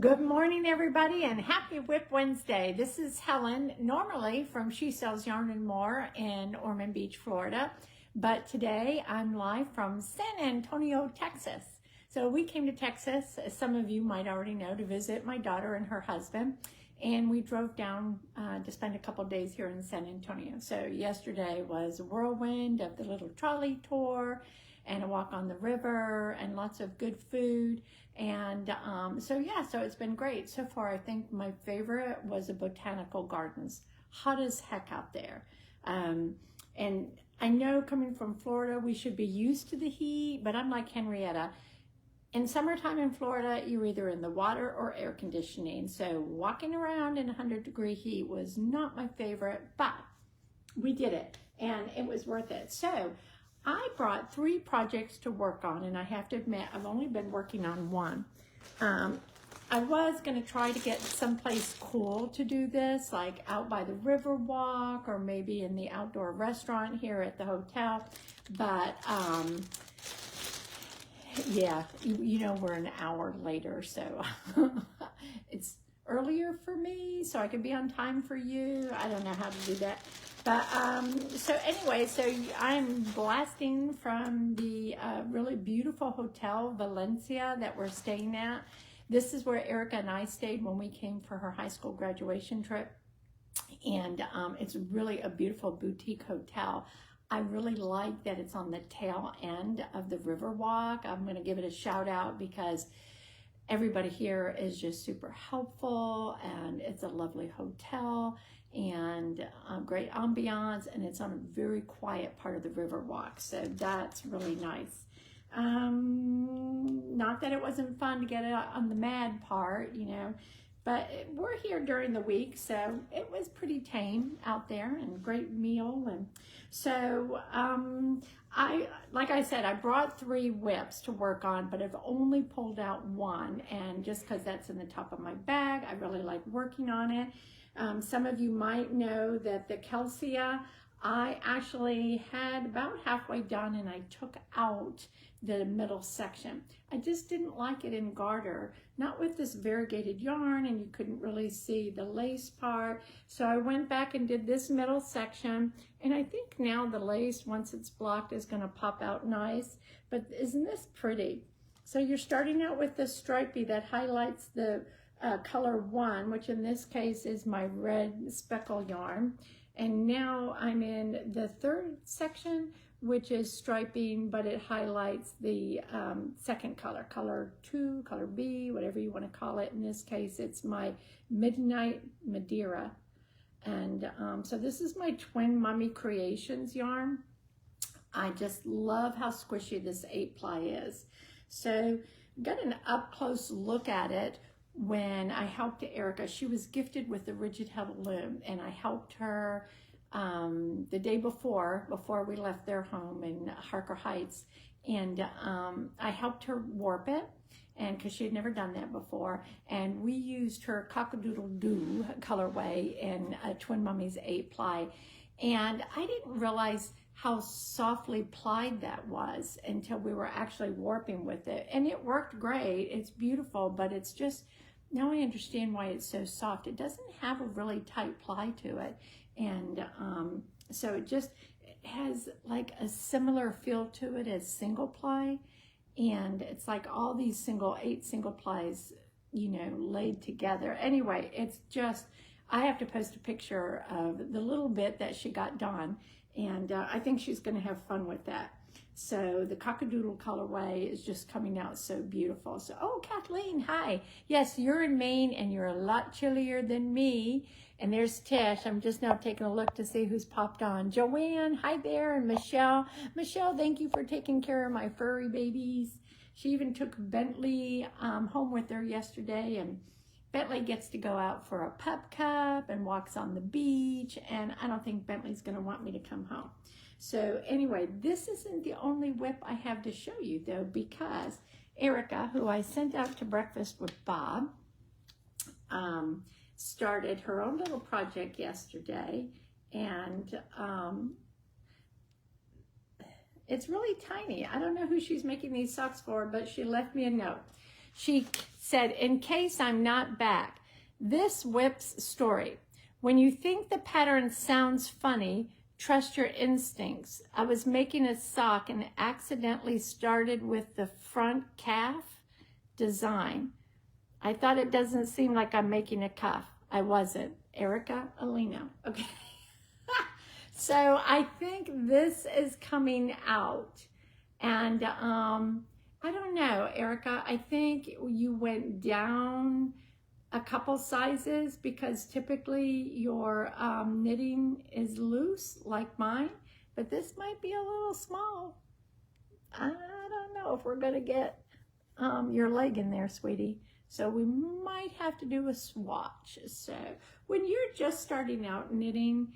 Good morning, everybody, and happy WIP Wednesday. This is Helen, normally from She Sells Yarn and More in Ormond Beach, Florida. But today I'm live from San Antonio, Texas. So we came to Texas, as some of you might already know, to visit my daughter and her husband. And we drove down to spend a couple days here in San Antonio. So yesterday was a whirlwind of the little trolley tour and a walk on the river and lots of good food. And so it's been great. So far, I think my favorite was the botanical gardens. Hot as heck out there. And I know coming from Florida, we should be used to the heat, but I'm like Henrietta. In summertime in Florida, you're either in the water or air conditioning. So walking around in 100-degree heat was not my favorite, but we did it and it was worth it. So I brought 3 projects to work on, and I have to admit, I've only been working on one. I was going to try to get someplace cool to do this, like out by the river walk or maybe in the outdoor restaurant here at the hotel. But yeah, you know, we're an hour later, so it's earlier for me, so I can be on time for you. I don't know how to do that. But so anyway, so I'm blasting from the really beautiful hotel Valencia that we're staying at. This is where Erica and I stayed when we came for her high school graduation trip. And it's really a beautiful boutique hotel. I really like that it's on the tail end of the river walk. I'm going to give it a shout out because everybody here is just super helpful, and it's a lovely hotel and great ambiance, and it's on a very quiet part of the river walk, so that's really nice. Not that it wasn't fun to get out on the mad part, you know, but we're here during the week, so it was pretty tame out there and great meal. And so like I said, I brought 3 WIPs to work on, but I've only pulled out one, and just because that's in the top of my bag, I really like working on it. Some of you might know that the Kelsia, I actually had about halfway done and I took out the middle section. I just didn't like it in garter, not with this variegated yarn, and you couldn't really see the lace part. So I went back and did this middle section, and I think now the lace, once it's blocked, is going to pop out nice. But isn't this pretty? So you're starting out with the stripey that highlights the color 1, which in this case is my red speckle yarn. And now I'm in the 3rd section, which is striping, but it highlights the second color, color 2, color B, whatever you want to call it. In this case, it's my Midnight Madeira. And so this is my Twin Mummy Creations yarn. I just love how squishy this 8-ply is. So got an up-close look at it when I helped Erica. She was gifted with the rigid head loom, and I helped her the day before we left their home in Harker Heights, and I helped her warp it, and because she had never done that before, and we used her Cock-a-doodle-doo colorway in Twin Mummy's 8-ply, and I didn't realize how softly plied that was until we were actually warping with it, and it worked great. It's beautiful, but it's just, now I understand why it's so soft. It doesn't have a really tight ply to it, and so it just has like a similar feel to it as single ply, and it's like all these 8 single plies, you know, laid together. Anyway, it's just, I have to post a picture of the little bit that she got done, and I think she's going to have fun with that. So the Cock-a-doodle colorway is just coming out so beautiful. So, oh, Kathleen, hi. Yes, you're in Maine and you're a lot chillier than me. And there's Tish. I'm just now taking a look to see who's popped on. Joanne, hi there. And Michelle. Michelle, thank you for taking care of my furry babies. She even took Bentley home with her yesterday, and Bentley gets to go out for a pup cup and walks on the beach, and I don't think Bentley's going to want me to come home. So anyway, this isn't the only WIP I have to show you, though, because Erica, who I sent out to breakfast with Bob, started her own little project yesterday, and it's really tiny. I don't know who she's making these socks for, but she left me a note. She said, in case I'm not back, this WIP's story. When you think the pattern sounds funny, trust your instincts. I was making a sock and accidentally started with the front calf design. I thought it doesn't seem like I'm making a cuff. I wasn't. Erica Alino. Okay. So I think this is coming out. And I don't know, Erica, I think you went down a couple sizes because typically your knitting is loose like mine, but this might be a little small. I don't know if we're gonna get your leg in there, sweetie. So we might have to do a swatch. So when you're just starting out knitting,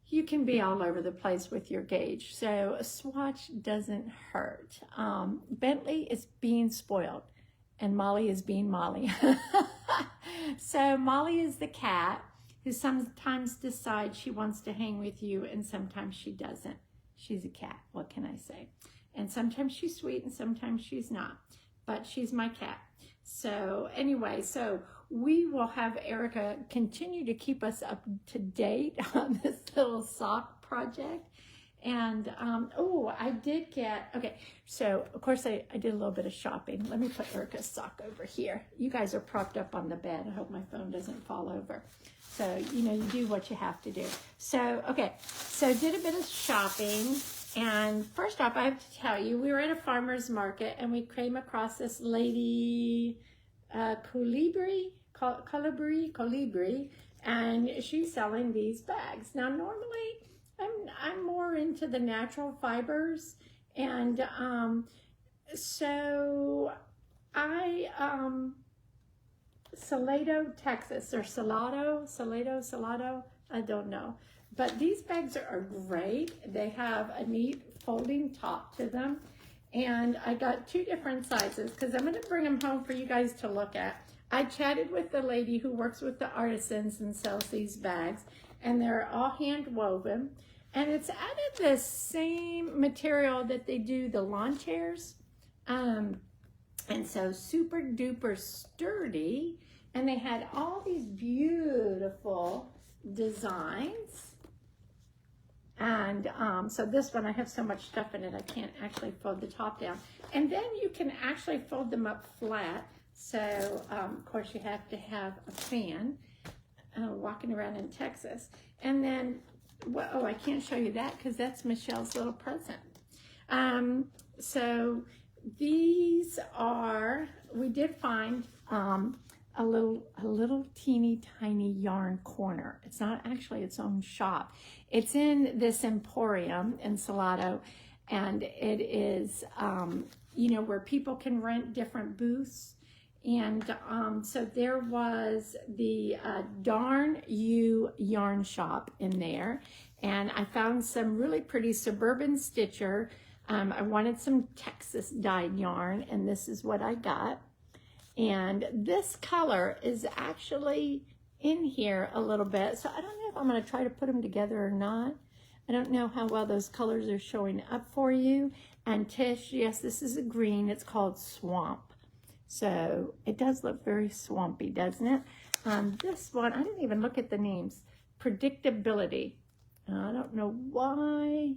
you can be all over the place with your gauge. So a swatch doesn't hurt. Bentley is being spoiled and Molly is being Molly. So Molly is the cat who sometimes decides she wants to hang with you and sometimes she doesn't. She's a cat, what can I say? And sometimes she's sweet and sometimes she's not, but she's my cat. So anyway, so we will have Erica continue to keep us up to date on this little sock project. And, oh, I did get, okay, so of course I did a little bit of shopping. Let me put Erica's sock over here. You guys are propped up on the bed. I hope my phone doesn't fall over. So, you know, you do what you have to do. So, okay, so did a bit of shopping. And first off, I have to tell you, we were at a farmer's market and we came across this lady, Colibri, and she's selling these bags. Now, normally, I'm more into the natural fibers, and so I, Salado, Texas, or Salado, I don't know. But these bags are great. They have a neat folding top to them. And I got 2 different sizes because I'm going to bring them home for you guys to look at. I chatted with the lady who works with the artisans and sells these bags. And they're all hand woven. And it's out of the same material that they do the lawn chairs. And so super duper sturdy. And they had all these beautiful designs. And so this one, I have so much stuff in it, I can't actually fold the top down. And then you can actually fold them up flat. So, of course, you have to have a fan walking around in Texas. And then, well, oh, I can't show you that because that's Michelle's little present. So these are, we did find a little teeny tiny yarn corner. It's not actually its own shop. It's in this emporium in Salado, and it is, you know, where people can rent different booths. And so there was the Darn You yarn shop in there, and I found some really pretty suburban stitcher. I wanted some Texas dyed yarn, and this is what I got. And this color is actually in here a little bit. So I don't know if I'm going to try to put them together or not. I don't know how well those colors are showing up for you. And Tish, yes, this is a green. It's called Swamp. So it does look very swampy, doesn't it? This one, I didn't even look at the names. Predictability. I don't know why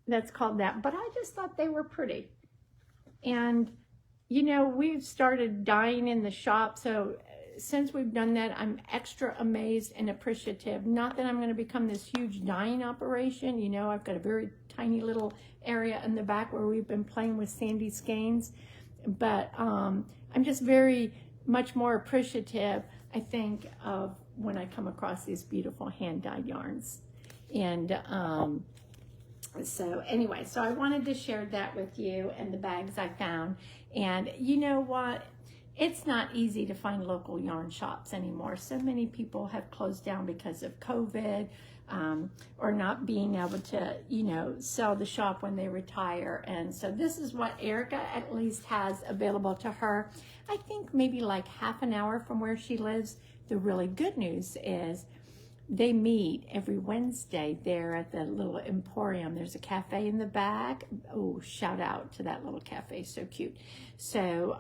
that's called that, but I just thought they were pretty. And you know, we've started dyeing in the shop, so since we've done that, I'm extra amazed and appreciative. Not that I'm going to become this huge dyeing operation. You know, I've got a very tiny little area in the back where we've been playing with sandy skeins, but I'm just very much more appreciative, I think, of when I come across these beautiful hand-dyed yarns. And so anyway, so I wanted to share that with you and the bags I found. And you know what? It's not easy to find local yarn shops anymore. So many people have closed down because of COVID, or not being able to, you know, sell the shop when they retire. And so this is what Erica at least has available to her. I think maybe like half an hour from where she lives. The really good news is they meet every Wednesday there at the little emporium. There's a cafe in the back. Oh, shout out to that little cafe, so cute. So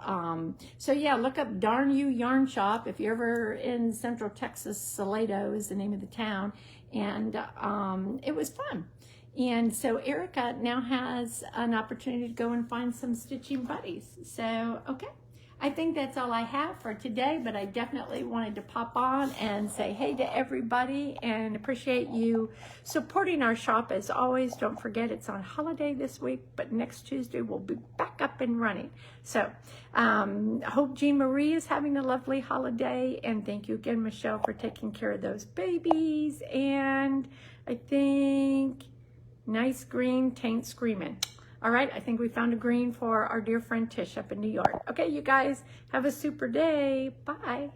so yeah, look up Darn You Yarn Shop if you're ever in Central Texas. Salado is the name of the town, and it was fun. And so Erica now has an opportunity to go and find some stitching buddies. So, okay. I think that's all I have for today, but I definitely wanted to pop on and say hey to everybody and appreciate you supporting our shop as always. Don't forget it's on holiday this week, but next Tuesday we'll be back up and running. So hope Jean Marie is having a lovely holiday, and thank you again, Michelle, for taking care of those babies. And I think nice green taint screaming. All right, I think we found a green for our dear friend Tish up in New York. Okay, you guys, have a super day. Bye.